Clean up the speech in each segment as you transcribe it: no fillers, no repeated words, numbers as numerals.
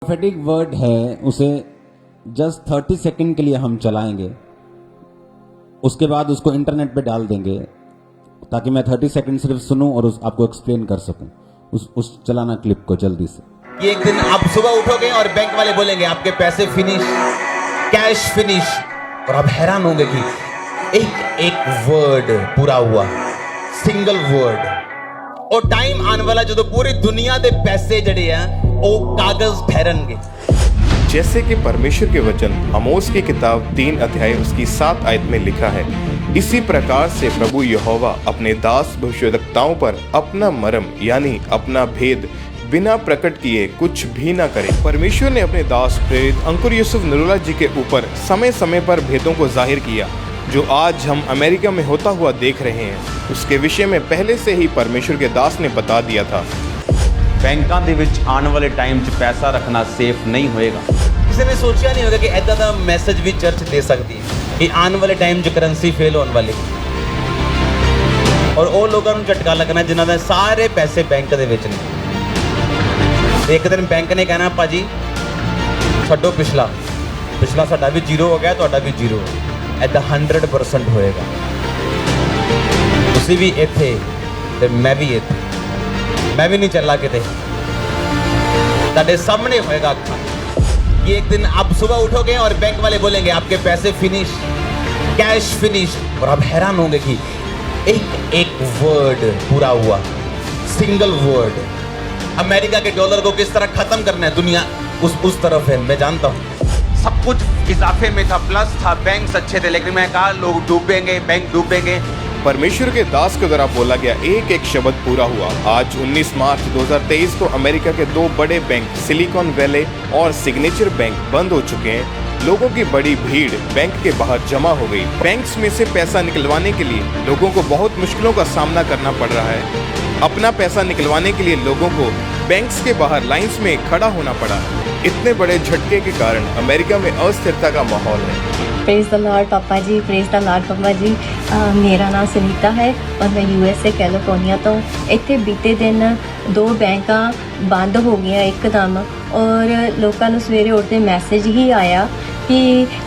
Prophetic word है, उसे just 30 second के लिए हम चलाएंगे, उसके बाद उसको इंटरनेट पे डाल देंगे ताकि मैं 30 सेकंड सिर्फ सुनूं और आपको एक्सप्लेन कर सकूं उस चलाना क्लिप को जल्दी से। ये एक दिन आप सुबह उठोगे और बैंक वाले बोलेंगे आपके पैसे फिनिश, कैश फिनिश, और आप हैरान होंगे कि एक एक वर्ड पूरा हुआ, सिंगल वर्ड। और टाइम आने वाला जो पूरी दुनिया के पैसे जड़े हैं वो कागज ठहरनगे। जैसे कि परमेश्वर के वचन आमोस की किताब 3 अध्याय उसकी 7 आयत में लिखा है, इसी प्रकार से प्रभु यहोवा अपने दास भविष्यद्वक्ताओं पर अपना मर्म यानी अपना भेद बिना प्रकट किए कुछ भी ना करे। परमेश्वर ने अपने दास प्रेरित अंकुर यूसुफ नरूला जी के ऊपर समय समय पर भेदों को जाहिर किया जो आज हम अमेरिका में होता हुआ देख रहे हैं। उसके विषय में पहले से ही परमेश्वर के दास ने बता दिया था। बैंकों ਦੇ ਵਿੱਚ ਆਉਣ ਵਾਲੇ ਟਾਈਮ 'ਚ ਪੈਸਾ ਰੱਖਣਾ ਸੇਫ ਨਹੀਂ ਹੋਏਗਾ। किसी ने सोचा नहीं होगा कि ऐसा का मैसेज भी चर्च दे सकती है कि आने वाले टाइम 'ਚ करेंसी फेल होने वाली और वो लोगों ਨੂੰ ਝਟਕਾ ਲੱਗਣਾ ਜਿਨ੍ਹਾਂ ਦੇ ਸਾਰੇ ਪੈਸੇ ਬੈਂਕ ਦੇ ਵਿੱਚ ਨੇ। ਇੱਕ ਦਿਨ ਬੈਂਕ ਨੇ ਕਹਿਣਾ ਭਾਜੀ ਛੱਡੋ ਪਿਛਲਾ ਸਾਡਾ ਵੀ ਜ਼ੀਰੋ ਹੋ ਗਿਆ, ਤੁਹਾਡਾ ਵੀ ਜ਼ੀਰੋ। ऐसा 100% होएगा। ਤੁਸੀਂ ਵੀ ਇੱਥੇ ਤੇ ਮੈਂ ਵੀ ਇੱਥੇ, मैं भी नहीं चला किते, ताड़े सामने होएगा अखा कि एक दिन आप सुबह उठोगे और बैंक वाले बोलेंगे आपके पैसे फिनिश, कैश फिनिश, और आप हैरान होंगे कि एक एक वर्ड पूरा हुआ, सिंगल वर्ड। अमेरिका के डॉलर को किस तरह खत्म करना है, दुनिया उस तरफ है, मैं जानता हूँ। सब कुछ इजाफे में था, प्लस था, बैंक अच्छे थे, लेकिन मैं कहा लोग डूबेंगे, बैंक डूबेंगे। परमेश्वर के दास के द्वारा बोला गया एक एक शब्द पूरा हुआ। आज 19 मार्च 2023 को अमेरिका के 2 बड़े बैंक सिलिकॉन वैली और सिग्नेचर बैंक बंद हो चुके हैं। लोगों की बड़ी भीड़ बैंक के बाहर जमा हो गई। बैंक्स में से पैसा निकलवाने के लिए लोगों को बहुत मुश्किलों का सामना करना पड़ रहा है। अपना पैसा निकलवाने के लिए लोगों को बैंक्स के बाहर लाइंस में खड़ा होना पड़ा। इतने बड़े झटके के कारण अमेरिका में अस्थिरता का माहौल है। प्रेज द लॉर्ड पापा जी, प्रेज द लॉर्ड पापा जी। मेरा नाम सुनीता है और मैं USA कैलिफोर्निया तो। इत्थे बीते दिन 2 बैंक बंद हो गई एकदम और लोगों को सवेरे उठते मैसेज ही आया कि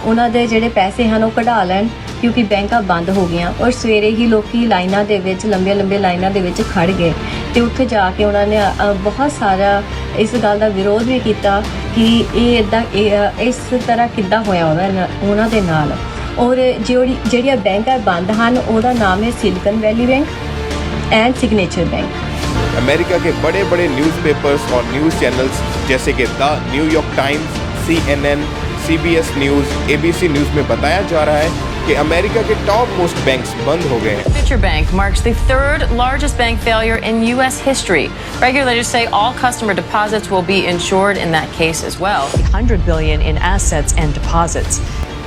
उन्होंने जोड़े पैसे हैं वो कढ़ा लैन क्योंकि बैंक बंद हो गई। और सवेरे ही लोग लाइनों के लंबे लाइनों के खड़ गए तो उत्थे जाके उन्होंने बहुत सारा इस गल का विरोध भी किया कि इस तरह किद्दां होया उन्हां दे नाल। और जिहड़ियां बैंक बंद हैं उहदा नाम है silicon valley bank and signature bank. America के बड़े बड़े न्यूज़पेपर्स और न्यूज़ चैनल्स जैसे कि the New York times, CNN, CBS news, ABC news में बताया जा रहा है कि अमेरिका के टॉप मोस्ट बैंक्स बंद हो गए हैं। Signature Bank marks the 3rd largest bank failure in U.S. history. Regulators say all customer deposits will be insured in that case as well. $100 billion in assets and deposits.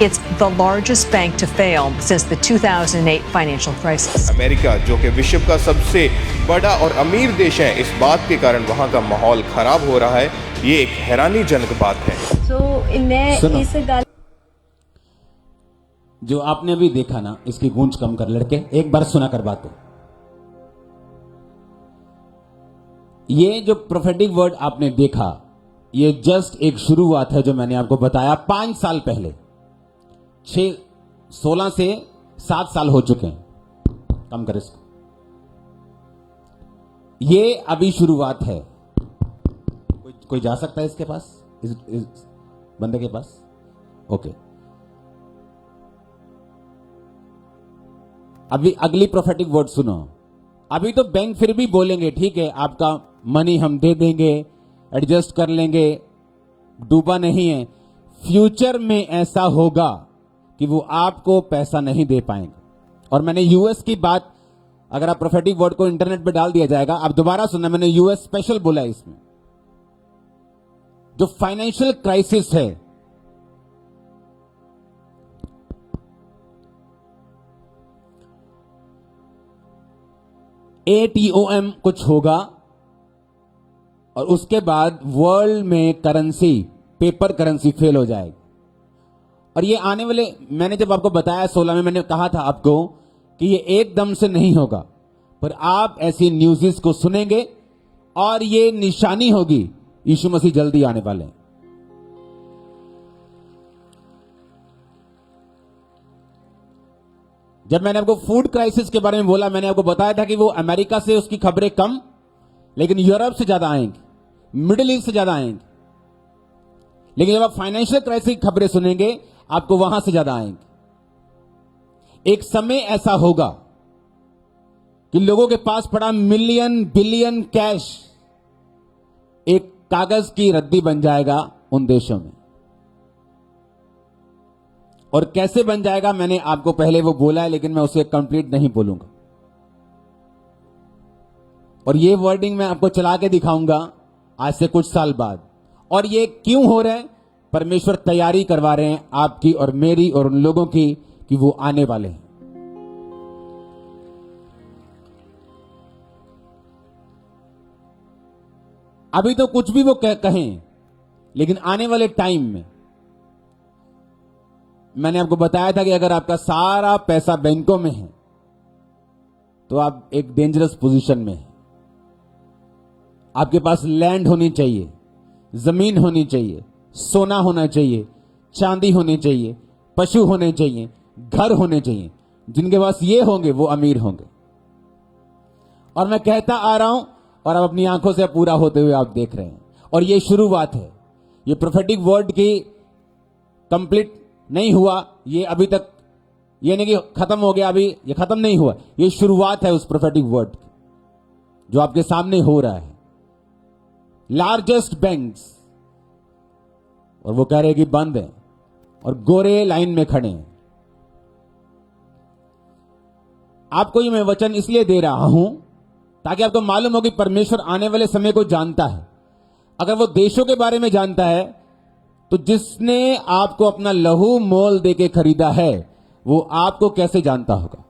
It's the largest bank to fail since the 2008 financial crisis. America जो कि विश्व का सबसे बड़ा और अमीर देश है, इस बात के कारण वहाँ का माहौल खराब हो रहा है। ये एक हैरानीजनक बात है। मैं इस गल जो आपने अभी देखा ना, इसकी गूंज कम कर लड़के, एक बार सुना कर बात। ये जो प्रोफेटिक वर्ड आपने देखा, ये जस्ट एक शुरुआत है जो मैंने आपको बताया 5 साल पहले। 16 से 7 साल हो चुके हैं, कम कर इसको। ये अभी शुरुआत है। कोई जा सकता है इसके पास, इस बंदे के पास? ओके। अभी अगली प्रोफेटिक वर्ड सुनो। अभी तो बैंक फिर भी बोलेंगे ठीक है आपका मनी हम दे देंगे, एडजस्ट कर लेंगे, डूबा नहीं है। फ्यूचर में ऐसा होगा कि वो आपको पैसा नहीं दे पाएंगे। और मैंने यूएस की बात, अगर आप प्रोफेटिक वर्ड को इंटरनेट पे डाल दिया जाएगा, आप दोबारा सुनना, मैंने यूएस स्पेशल बोला है इसमें। जो फाइनेंशियल क्राइसिस है, ATOM कुछ होगा और उसके बाद वर्ल्ड में करेंसी, पेपर करेंसी फेल हो जाएगी। और ये आने वाले, मैंने जब आपको बताया 16 में, मैंने कहा था आपको कि ये एकदम से नहीं होगा, पर आप ऐसी न्यूज़ेस को सुनेंगे और ये निशानी होगी यीशु मसीह जल्दी आने वाले हैं। जब मैंने आपको फूड क्राइसिस के बारे में बोला, मैंने आपको बताया था कि वो अमेरिका से उसकी खबरें कम, लेकिन यूरोप से ज्यादा आएंगी, मिडिल ईस्ट से ज्यादा आएंगी। लेकिन जब आप फाइनेंशियल क्राइसिस की खबरें सुनेंगे, आपको वहां से ज्यादा आएंगे। एक समय ऐसा होगा कि लोगों के पास पड़ा मिलियन बिलियन कैश एक कागज की रद्दी बन जाएगा उन देशों में। और कैसे बन जाएगा मैंने आपको पहले वो बोला है, लेकिन मैं उसे कंप्लीट नहीं बोलूंगा। और ये वर्डिंग मैं आपको चला के दिखाऊंगा आज से कुछ साल बाद। और ये क्यों हो रहा है? परमेश्वर तैयारी करवा रहे हैं आपकी और मेरी और उन लोगों की कि वो आने वाले हैं। अभी तो कुछ भी वो कहें, लेकिन आने वाले टाइम में मैंने आपको बताया था कि अगर आपका सारा पैसा बैंकों में है तो आप एक डेंजरस पोजीशन में हैं। आपके पास लैंड होनी चाहिए, जमीन होनी चाहिए, सोना होना चाहिए, चांदी होनी चाहिए, पशु होने चाहिए, घर होने चाहिए। जिनके पास ये होंगे वो अमीर होंगे। और मैं कहता आ रहा हूं और अब अपनी आंखों से पूरा होते हुए आप देख रहे हैं। और ये शुरुआत है। ये प्रोफेटिक वर्ड की कंप्लीट नहीं हुआ, ये अभी तक ये नहीं कि खत्म हो गया, अभी ये खत्म नहीं हुआ, ये शुरुआत है उस प्रोफेटिक वर्ड की जो आपके सामने हो रहा है। लार्जेस्ट बैंक्स, और वो कह रहे हैं कि बंद है, और गोरे लाइन में खड़े हैं। आपको ये मैं वचन इसलिए दे रहा हूं ताकि आपको मालूम हो कि परमेश्वर आने वाले समय को जानता है। अगर वो देशों के बारे में जानता है तो जिसने आपको अपना लहू मोल देके खरीदा है वो आपको कैसे जानता होगा?